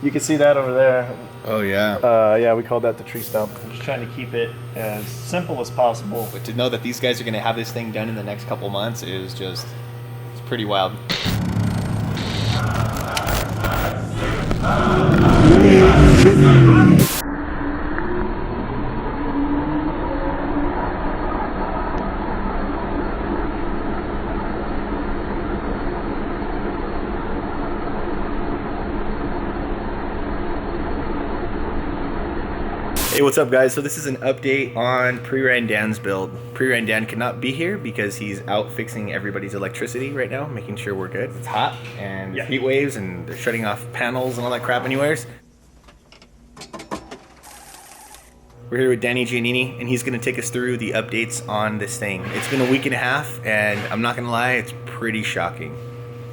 You can see that over there. Oh yeah. Yeah, we called that the tree stump. I'm just trying to keep it as simple as possible. But to know that these guys are gonna have this thing done in the next couple months is just, it's pretty wild. Hey, what's up guys? So this is an update on Prerandan's build. Prerandan cannot be here because he's out fixing everybody's electricity right now, making sure we're good. It's hot and heat waves and they're shutting off panels and all that crap anyways. We're here with Danny Giannini and he's gonna take us through the updates on this thing. It's been a week and a half and I'm not gonna lie, it's pretty shocking.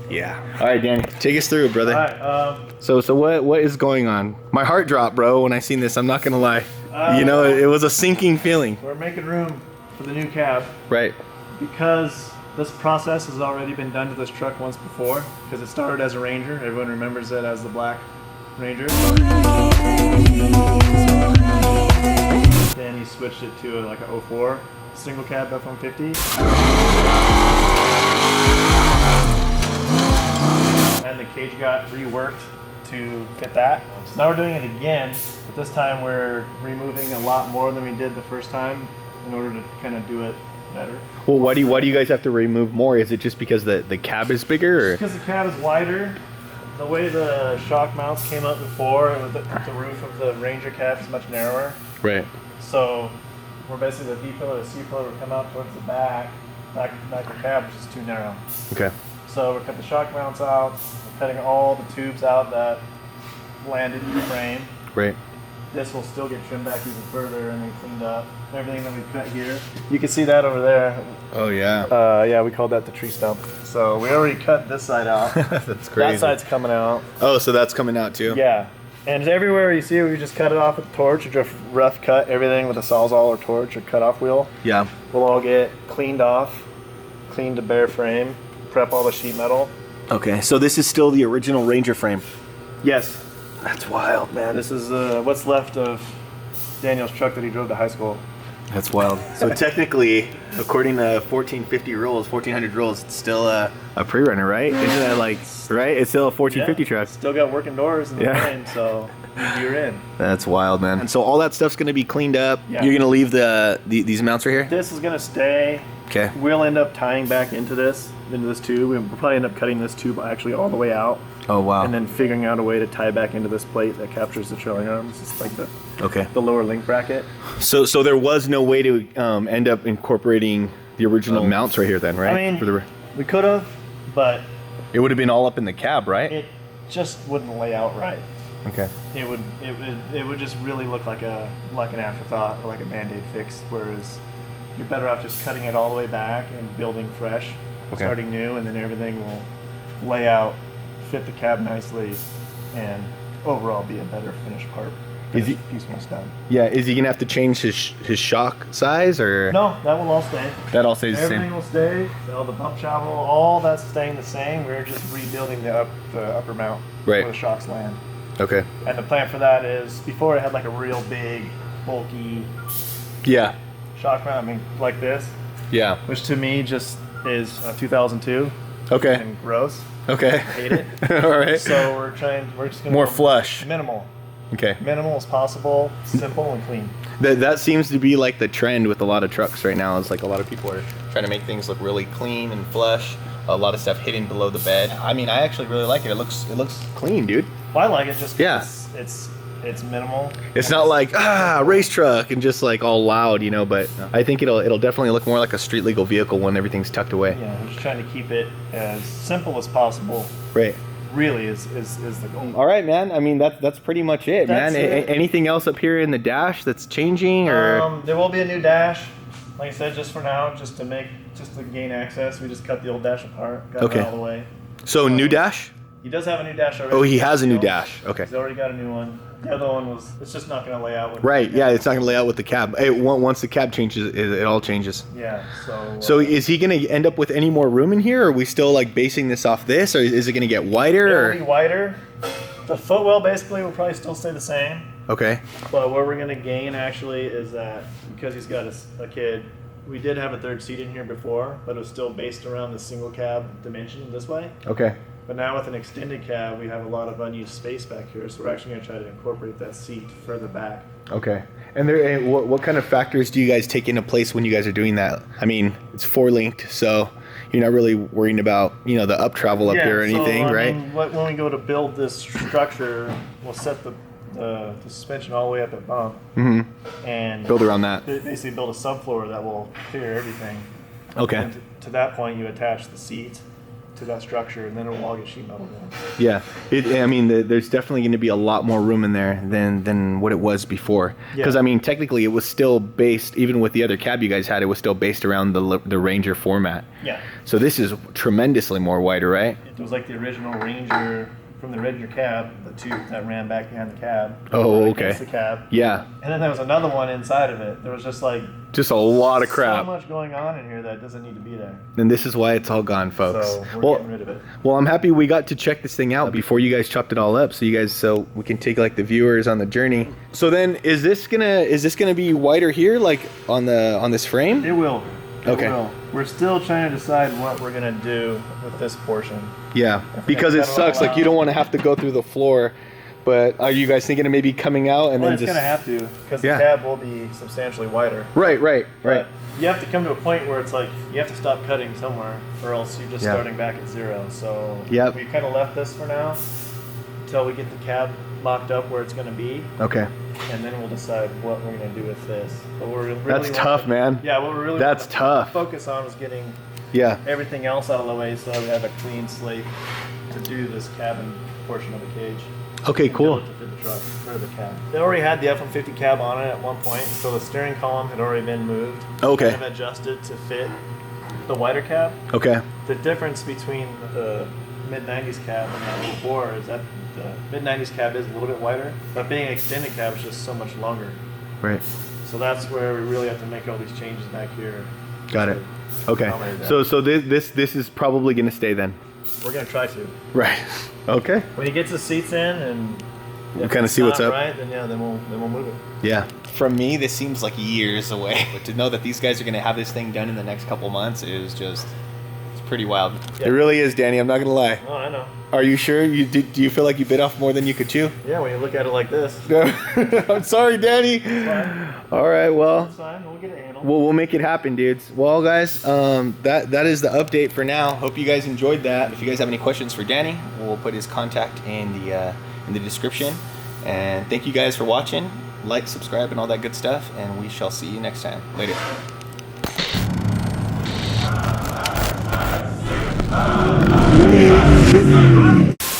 Yeah. All right, Danny, take us through it, brother. All right. So what is going on? My heart dropped, bro, when I seen this. I'm not gonna lie. You know, it was a sinking feeling. We're making room for the new cab. Right. Because this process has already been done to this truck once before. Because it started as a Ranger. Everyone remembers it as the black Ranger. Then he switched it to like a 04 single cab F-150. And the cage got reworked to fit that. So now we're doing it again, but this time we're removing a lot more than we did the first time in order to kind of do it better. Well, why do you guys have to remove more? Is it just because the cab is bigger? Or? Because the cab is wider. The way the shock mounts came up before, the roof of the Ranger cab is much narrower. Right. So we're basically the B-pillar, the C-pillar would come out towards the back of the cab, which is too narrow. Okay. So we cut the shock mounts out, we're cutting all the tubes out that landed in the frame. Right. This will still get trimmed back even further and then cleaned up. Everything that we cut here. You can see that over there. Oh yeah. Yeah, we called that the tree stump. So we already cut this side out. That's crazy. That side's coming out. Oh, so that's coming out too? Yeah. And everywhere you see it, we just cut it off with a torch or just rough cut everything with a Sawzall or torch or cut off wheel. Yeah. We'll all get cleaned off, cleaned to bare frame, prep all the sheet metal. Okay, so this is still the original Ranger frame. Yes. That's wild, man. This is what's left of Daniel's truck that he drove to high school. That's wild. So technically, according to 1450 rules, 1400 rules, it's still a pre-runner, right? Isn't that like, right? It's still a 1450 truck. Still got working doors in the frame, so you're in. That's wild, man. And so all that stuff's gonna be cleaned up. Yeah. You're gonna leave these mounts right here? This is gonna stay. Okay. We'll end up tying back into this tube. We'll probably end up cutting this tube actually all the way out. Oh wow. And then figuring out a way to tie back into this plate that captures the trailing arms. It's like the lower link bracket. So there was no way to end up incorporating the original mounts right here then, right? I mean, we could have, but it would have been all up in the cab, right? It just wouldn't lay out right. Okay. It would just really look like an afterthought or like a Band-Aid fix, whereas you're better off just cutting it all the way back and building fresh, starting new, and then everything will lay out, fit the cab nicely, and overall be a better finished part. Piece when it's done. Yeah, is he gonna have to change his shock size or? No, that will all stay. That all stays the same. Everything will stay. All the bump travel, all that's staying the same. We're just rebuilding the upper mount where the shocks land. Okay. And the plan for that is before it had like a real big, bulky. Yeah. Shock mount. I mean, like this. Yeah. Which to me just is 2002. Okay. And gross. Okay. I hate it. All right. So we're just gonna more flush. Minimal. Okay. Minimal as possible, simple and clean. That seems to be like the trend with a lot of trucks right now. It's like a lot of people are trying to make things look really clean and flush. A lot of stuff hidden below the bed. I mean, I actually really like it. It looks clean, dude. Well, I like it just because it's minimal. It's not like race truck and just like all loud, you know. But I think it'll definitely look more like a street legal vehicle when everything's tucked away. Yeah, we're just trying to keep it as simple as possible. Right. Really is the goal. All right, man. I mean, that's pretty much it, man. Anything else up here in the dash that's changing, or? There will be a new dash. Like I said, just for now, just to gain access, we just cut the old dash apart, got it all the way. So new dash? He does have a new dash already. Oh, he has a new dash. Okay. He's already got a new one. The other one it's just not going to lay out with right, yeah, it's not going to lay out with the cab. Once the cab changes, it all changes. Yeah, so... So is he going to end up with any more room in here, or are we still like basing this off this, or is it going to get wider? It'll be wider. The footwell basically will probably still stay the same. Okay. But what we're gonna gain actually is that because he's got a kid, we did have a third seat in here before, but it was still based around the single cab dimension this way. Okay. But now with an extended cab, we have a lot of unused space back here, so we're actually gonna try to incorporate that seat further back. Okay. And there, what kind of factors do you guys take into place when you guys are doing that? I mean, it's 4-linked, so you're not really worrying about, you know, the up travel up here or anything, so, right? mean, when we go to build this structure, we'll set the suspension all the way up at bump, and Build around that. basically build a subfloor that will clear everything. Okay. And to that point, you attach the seat to that structure, and then it will all get sheet metal in. Yeah. I mean, there's definitely going to be a lot more room in there than what it was before. Because, Yeah. I mean, technically, it was still based, even with the other cab you guys had, it was still based around the Ranger format. Yeah. So this is tremendously more wider, right? It was like the original Ranger from the Ranger cab, the tube that ran back behind the cab. Oh, right okay. against the cab. Yeah. And then there was another one inside of it. There was just like Just a lot of so crap. much going on in here that doesn't need to be there. And this is why it's all gone, folks. So we're Well, getting rid of it. well, I'm happy we got to check this thing out before you guys chopped it all up, so we can take like the viewers on the journey. So then, is this gonna be wider here, like on this frame? It will. It Okay. will. We're still trying to decide what we're gonna do with this portion. Yeah, If because we it cut it all sucks. Like you out. don't want to have to go through the floor. But are you guys thinking of maybe coming out and Well, then it's just? gonna have to, because Yeah. the cab will be substantially wider. Right. But you have to come to a point where it's like you have to stop cutting somewhere, or else you're just Yeah. starting back at zero. So Yep. we kind of left this for now until we get the cab locked up where it's gonna be, Okay. and then we'll decide what we're gonna do with this. But we're really That's tough, man. Yeah, what we're really That's wanted to tough. focus on was getting Yeah. everything else out of the way, so that we have a clean slate to do this cabin portion of the cage. Okay. And Cool. build it to fit the truck or the cab. They already had the F-150 cab on it at one point, so the steering column had already been moved. Okay. Kind of adjusted to fit the wider cab. Okay. The difference between the mid-90s cab and that little bore is that the mid-90s cab is a little bit wider, but being an extended cab is just so much longer. Right. So that's where we really have to make all these changes back here. Got it. Okay. accommodate that. So this is probably gonna stay then. We're gonna try to. Right. Okay. When he gets his seats in and We'll if kinda it's see what's not up. Right, then we'll move it. Yeah. From me, this seems like years away. But to know that these guys are going to have this thing done in the next couple months is just, it's pretty wild. Yeah. It really is, Danny. I'm not going to lie. Oh, I know. Are you sure? Do you feel like you bit off more than you could chew? Yeah, when you look at it like this. I'm sorry, Danny. Fine. All right, well, It's fine. We'll get it handled. we'll make it happen, dudes. Well, guys, that is the update for now. Hope you guys enjoyed that. If you guys have any questions for Danny, we'll put his contact in the description. And thank you guys for watching. Like, subscribe, and all that good stuff. And we shall see you next time. Later.